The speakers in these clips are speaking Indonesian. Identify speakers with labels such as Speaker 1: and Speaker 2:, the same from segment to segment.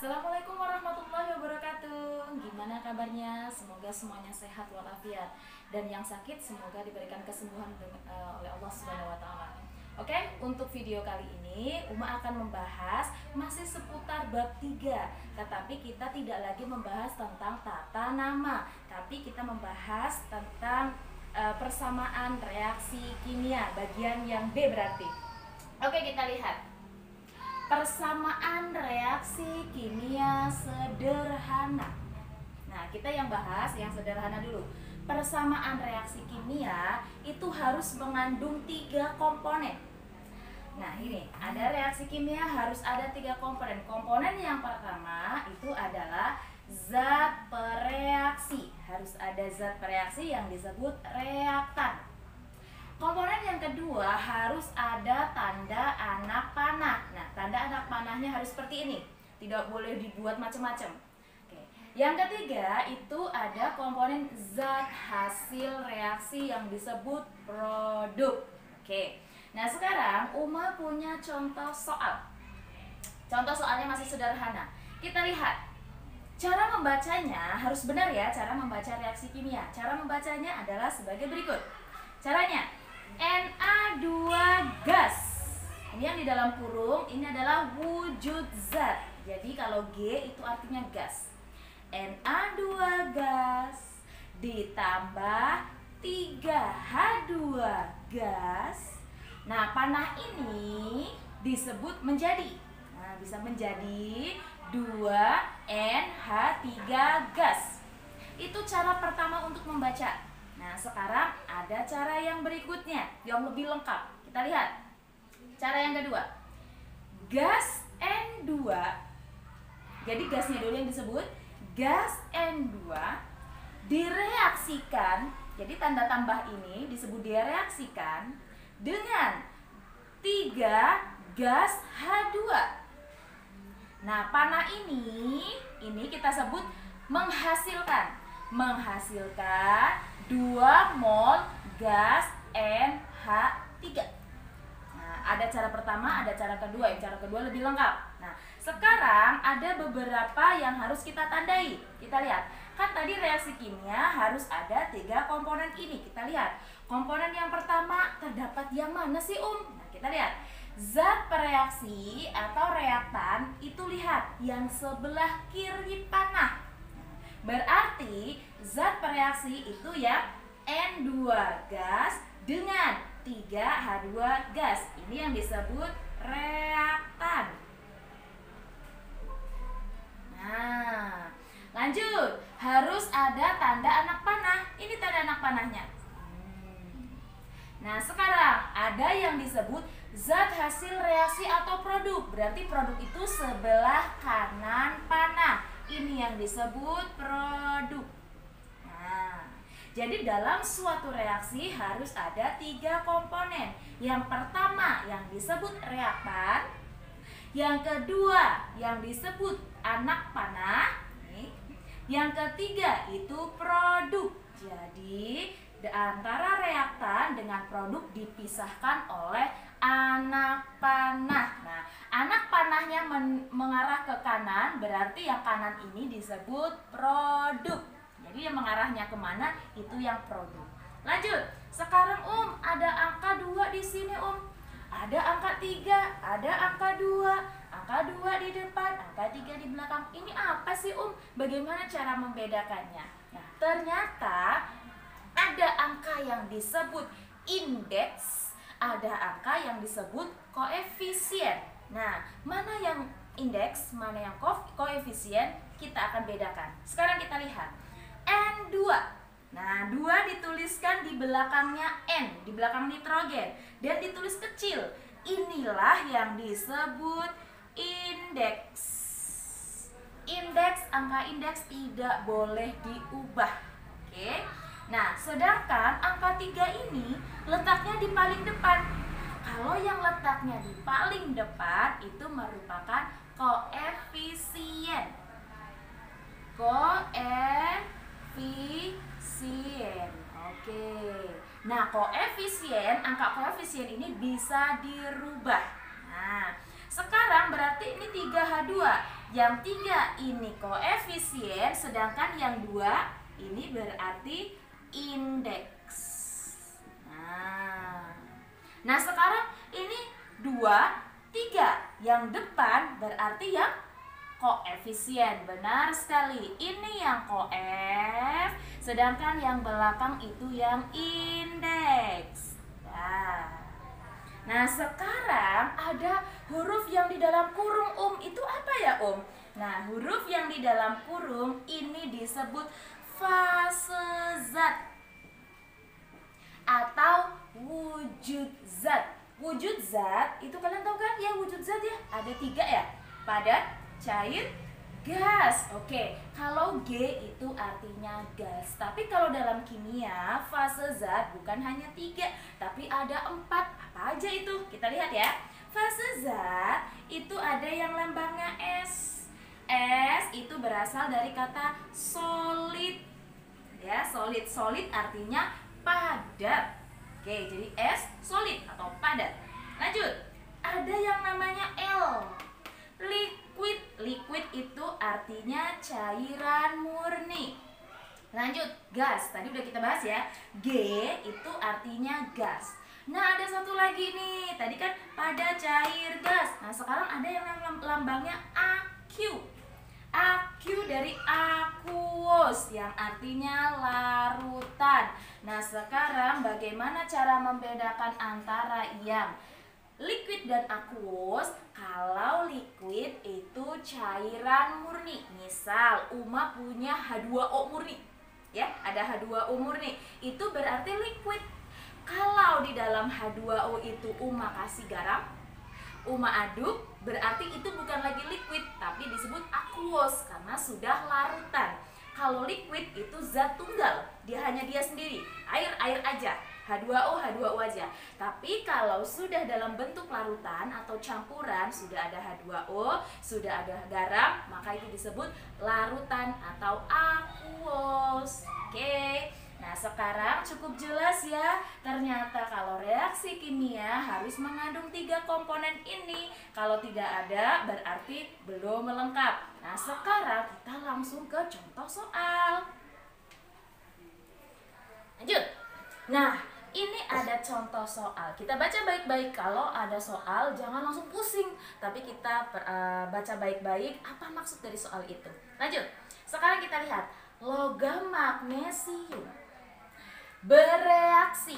Speaker 1: Assalamualaikum warahmatullahi wabarakatuh. Gimana kabarnya? Semoga semuanya sehat walafiat, dan yang sakit semoga diberikan kesembuhan oleh Allah Subhanahu wa taala. Oke, untuk video kali ini Uma akan membahas masih seputar bab 3, tetapi kita tidak lagi membahas tentang tata nama, tapi kita membahas tentang persamaan reaksi kimia, bagian yang B berarti. Oke, kita lihat. Persamaan reaksi kimia sederhana. Nah, kita yang bahas yang sederhana dulu. Persamaan reaksi kimia itu harus mengandung 3 komponen. Nah, ini ada reaksi kimia harus ada 3 komponen. Komponen yang pertama itu adalah zat pereaksi. Harus ada zat pereaksi yang disebut reaktan. Komponen yang kedua harus ada tanda anak panah. Nah, tanda anak panahnya harus seperti ini. Tidak boleh dibuat macam-macam. Oke. Yang ketiga itu ada komponen zat hasil reaksi yang disebut produk. Oke. Nah, sekarang Uma punya contoh soal. Contoh soalnya masih sederhana. Kita lihat. Cara membacanya harus benar ya, cara membaca reaksi kimia. Cara membacanya adalah sebagai berikut. Caranya, Na2 gas. Ini yang di dalam kurung, ini adalah wujud zat. Jadi kalau G itu artinya gas. Na2 gas ditambah 3H2 gas. Nah, panah ini disebut menjadi. Nah, bisa menjadi 2NH3 gas. Itu cara pertama untuk membaca. Nah, sekarang ada cara yang berikutnya yang lebih lengkap. Kita lihat. Cara yang kedua. Gas N2. Jadi gasnya dulu yang disebut. Gas N2 direaksikan. Jadi tanda tambah ini disebut direaksikan dengan 3 gas H2. Nah, panah ini kita sebut menghasilkan 2 mol gas NH3. Nah, ada cara pertama, ada cara kedua. Yang cara kedua lebih lengkap. Nah, sekarang ada beberapa yang harus kita tandai. Kita lihat. Kan tadi reaksi kimia harus ada 3 komponen ini. Kita lihat. Komponen yang pertama terdapat yang mana sih, Nah, kita lihat. Zat pereaksi atau reaktan itu lihat yang sebelah kiri panah. Berarti zat pereaksi itu ya N2 gas dengan 3H2 gas. Ini yang disebut reaktan. Nah, lanjut. Harus ada tanda anak panah. Ini tanda anak panahnya. Nah, sekarang ada yang disebut zat hasil reaksi atau produk. Berarti produk itu sebelah kanan panah. Ini yang disebut produk. Nah, jadi dalam suatu reaksi harus ada 3 komponen. Yang pertama yang disebut reaktan. Yang kedua yang disebut anak panah. Yang ketiga itu produk. Jadi antara reaktan dengan produk dipisahkan oleh anak panah. Nah, anak panahnya mengarah ke kanan, berarti yang kanan ini disebut produk. Jadi yang mengarahnya kemana itu yang produk. Lanjut. Sekarang ada angka 2 di sini Ada angka 3, ada angka 2. Angka 2 di depan, angka 3 di belakang. Ini apa sih Bagaimana cara membedakannya? Nah, ternyata ada angka yang disebut indeks, ada angka yang disebut koefisien. Nah, mana yang indeks, mana yang koefisien, kita akan bedakan. Sekarang kita lihat. N2. Nah, 2 dituliskan di belakangnya N, di belakang nitrogen, dan ditulis kecil. Inilah yang disebut indeks. Angka indeks tidak boleh diubah. Oke. Nah, sedangkan angka 3 ini letaknya di paling depan. Kalau yang letaknya di paling depan itu merupakan koefisien. Koefisien. Oke. Nah, angka koefisien ini bisa dirubah. Nah, sekarang berarti ini 3 3H2. Yang 3 ini koefisien, sedangkan yang 2 ini berarti indeks. Nah sekarang ini 2, 3. Yang depan berarti yang koefisien. Benar sekali. Ini yang koef, sedangkan yang belakang itu yang indeks. Nah sekarang ada huruf yang di dalam kurung itu apa ya Nah huruf yang di dalam kurung ini disebut fase zat atau wujud zat. Wujud zat itu kalian tahu kan ya, wujud zat ya ada 3 ya, padat, cair, gas. Oke, kalau G itu artinya gas. Tapi kalau dalam kimia fase zat bukan hanya 3 tapi ada 4. Apa aja itu? Kita lihat ya. Fase zat itu ada yang lambangnya S. S itu berasal dari kata solid. Ya, solid. Solid artinya padat. Oke, jadi S solid atau padat. Lanjut. Ada yang namanya L. Liquid. Liquid itu artinya cairan murni. Lanjut, gas. Tadi udah kita bahas ya. G itu artinya gas. Nah, ada satu lagi nih. Tadi kan padat, cair, gas. Nah, sekarang ada yang lambangnya AQ. AQ dari aqueous yang artinya larutan. Nah sekarang bagaimana cara membedakan antara yang liquid dan aqueous? Kalau liquid itu cairan murni. Misal Uma punya H2O murni. Ya, ada H2O murni. Itu berarti liquid. Kalau di dalam H2O itu Uma kasih garam, Uma aduk, berarti itu bukan lagi liquid, tapi disebut aqueous karena sudah larutan. Kalau liquid itu zat tunggal, dia sendiri, air aja, H2O aja. Tapi kalau sudah dalam bentuk larutan atau campuran, sudah ada H2O, sudah ada garam, maka itu disebut larutan atau aqueous. Oke. Nah sekarang cukup jelas ya, ternyata kalau reaksi kimia harus mengandung 3 komponen ini. Kalau tidak ada berarti belum lengkap. Nah sekarang kita langsung ke contoh soal. Lanjut. Nah ini ada contoh soal. Kita baca baik-baik. Kalau ada soal jangan langsung pusing, tapi kita baca baik-baik apa maksud dari soal itu. Lanjut. Sekarang kita lihat logam magnesium bereaksi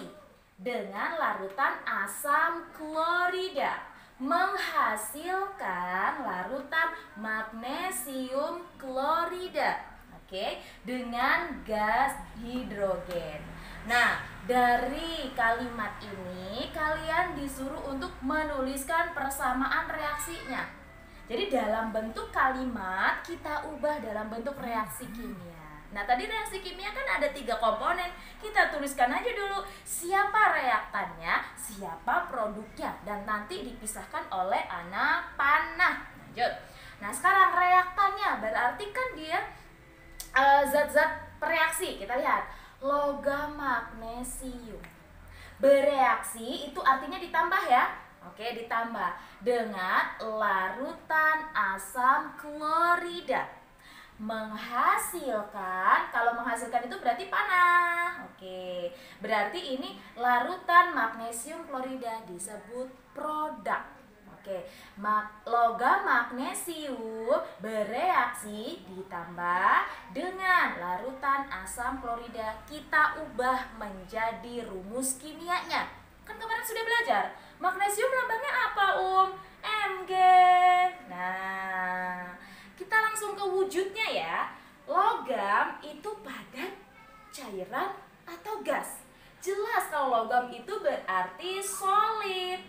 Speaker 1: dengan larutan asam klorida menghasilkan larutan magnesium klorida, oke, dengan gas hidrogen. Nah, dari kalimat ini kalian disuruh untuk menuliskan persamaan reaksinya. Jadi dalam bentuk kalimat kita ubah dalam bentuk reaksi kimia. Nah tadi reaksi kimia kan ada 3 komponen. Kita tuliskan aja dulu siapa reaktannya, siapa produknya, dan nanti dipisahkan oleh anak panah. Lanjut. Nah sekarang reaktannya berarti kan dia zat-zat reaksi. Kita lihat logam magnesium bereaksi itu artinya ditambah ya. Oke, ditambah dengan larutan asam klorida menghasilkan, kalau menghasilkan itu berarti panah. Oke, berarti ini larutan magnesium klorida disebut produk. Oke, logam magnesium bereaksi ditambah dengan larutan asam klorida, kita ubah menjadi rumus kimianya. Kan kemarin sudah belajar, magnesium lambangnya apa Mg. Nah kita langsung ke wujudnya ya. Logam itu padat, cairan, atau gas? Jelas kalau logam itu berarti solid.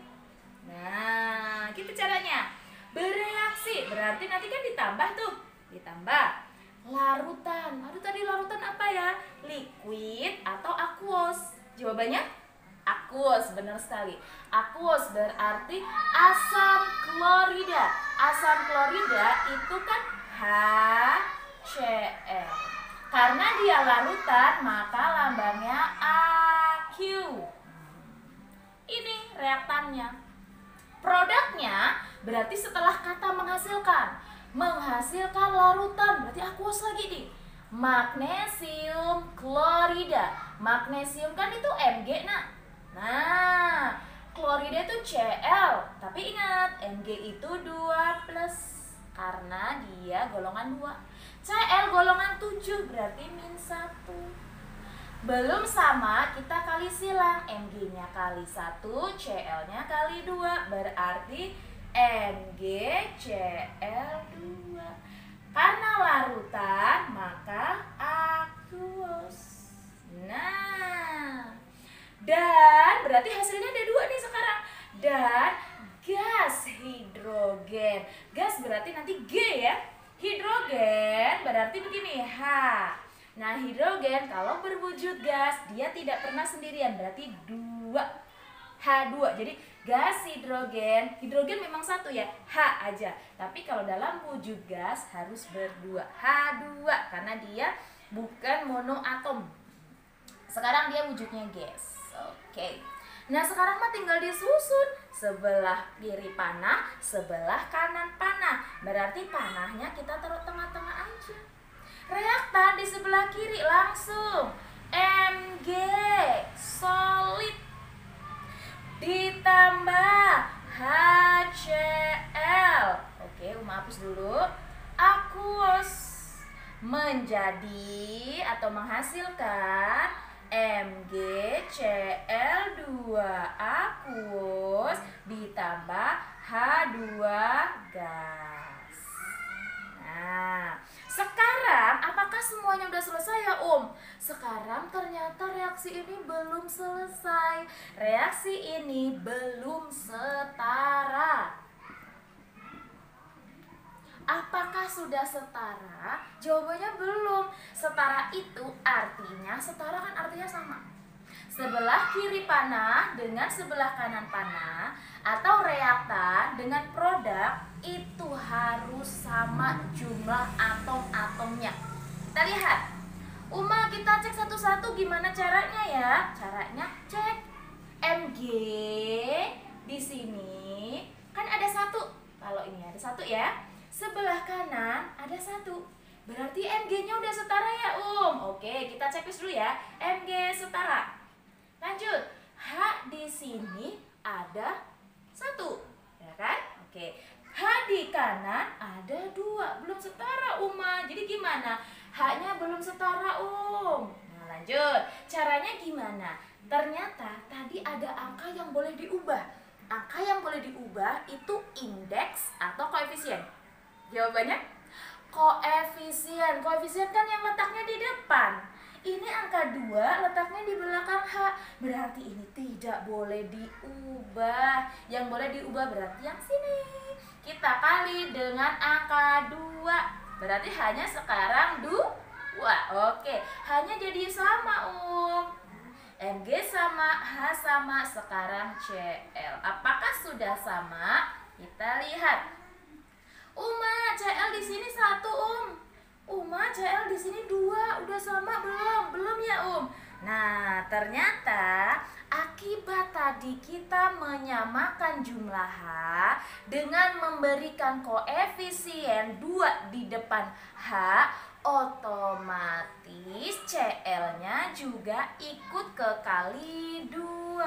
Speaker 1: Nah, gitu caranya. Bereaksi berarti nanti kan ditambah tuh. Ditambah larutan. Aduh tadi larutan apa ya? Liquid atau aqueous? Jawabannya aqueous, benar sekali. Aqueous berarti asam klorida. Asam klorida itu kan HCl. Karena dia larutan, maka lambangnya AQ. Ini reaktannya. Produknya berarti setelah kata menghasilkan. menghasilkan larutan. Berarti aqueous lagi nih. Magnesium klorida. Magnesium kan itu Mg, nak. Nah, klorida itu Cl. Tapi ingat, Mg itu 2+. Karena dia golongan 2. Cl golongan 7, berarti -1. Belum sama, kita kali silang. Mg-nya kali 1, Cl-nya kali 2. Berarti MgCl2. Karena larutan, maka aqueous. Nah, dan berarti hasilnya ada 2 nih sekarang. Dan gas hidrogen. Gas berarti nanti G ya. Hidrogen berarti begini, H. Nah, hidrogen kalau berwujud gas, dia tidak pernah sendirian, berarti 2. H2. Jadi gas hidrogen, hidrogen memang 1 ya, H aja. Tapi kalau dalam wujud gas harus berdua, H2 karena dia bukan monoatom. Sekarang dia wujudnya gas. Oke. Nah, sekarang mah tinggal disusun. Sebelah kiri panah, sebelah kanan panah. Berarti panahnya kita taruh tengah-tengah aja. Reaktan di sebelah kiri langsung Mg solid ditambah HCl. Oke, Uma hapus dulu. Aqueous menjadi atau menghasilkan MgCl2 aqueous ditambah H2 gas. Nah, sekarang apakah semuanya udah selesai ya, Sekarang ternyata reaksi ini belum selesai. Reaksi ini belum setara. Apakah sudah setara? Jawabannya belum. Setara itu artinya, setara kan artinya sama. Sebelah kiri panah dengan sebelah kanan panah atau reaktan dengan produk itu harus sama jumlah atom-atomnya. Kita lihat. Uma, kita cek satu-satu gimana caranya ya? Caranya cek Mg di sini kan ada 1. Kalau ini ada 1 ya. Sebelah kanan ada 1. Berarti Mg-nya udah setara ya, Oke, kita checklist dulu ya. Mg setara. Lanjut. H di sini ada 1. Ya kan? Oke. H di kanan ada 2. Belum setara, Uma. Jadi gimana? H-nya belum setara, Nah, lanjut. Caranya gimana? Ternyata tadi ada angka yang boleh diubah. Angka yang boleh diubah itu indeks atau koefisien. Jawabannya koefisien. Koefisien kan yang letaknya di depan. Ini angka 2 letaknya di belakang H. Berarti ini tidak boleh diubah. Yang boleh diubah berarti yang sini. Kita kali dengan angka 2. Berarti hanya sekarang 2. Oke, hanya jadi sama, Mg sama, H sama, sekarang Cl. Apakah sudah sama? Kita lihat. Uma, Cl di sini 1, Uma, Cl di sini 2. Udah sama belum? Belum ya, Nah, ternyata akibat tadi kita menyamakan jumlah H dengan memberikan koefisien 2 di depan H, otomatis Cl-nya juga ikut kekali 2.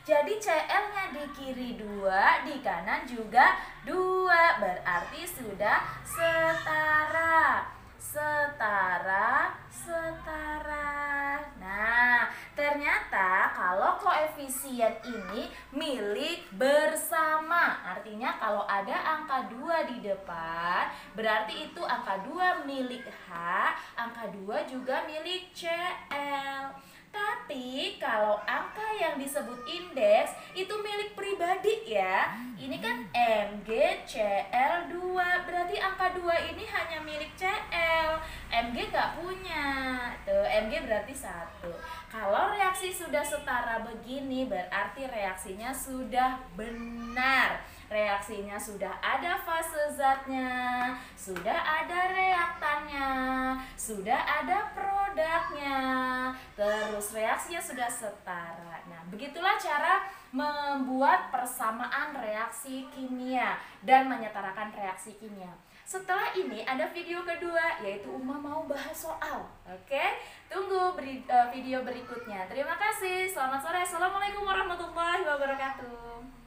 Speaker 1: Jadi Cl-nya di kiri 2, di kanan juga 2. Berarti sudah setara. Nah, ternyata kalau koefisien ini milik bersama. Artinya kalau ada angka 2 di depan, berarti itu angka 2 milik H, angka 2 juga milik Cl. Tapi kalau angka yang disebut indeks itu milik pribadi ya. Ini kan MgCl2, berarti angka 2 ini hanya milik Cl. Mg nggak punya. Tuh, Mg berarti 1. Kalau reaksi sudah setara begini berarti reaksinya sudah benar. Reaksinya sudah ada fase zatnya, sudah ada reaktannya, sudah ada produknya, terus reaksinya sudah setara. Nah, begitulah cara membuat persamaan reaksi kimia dan menyetarakan reaksi kimia. Setelah ini ada video kedua, yaitu Uma mau bahas soal. Oke, tunggu video berikutnya. Terima kasih. Selamat sore. Assalamualaikum warahmatullahi wabarakatuh.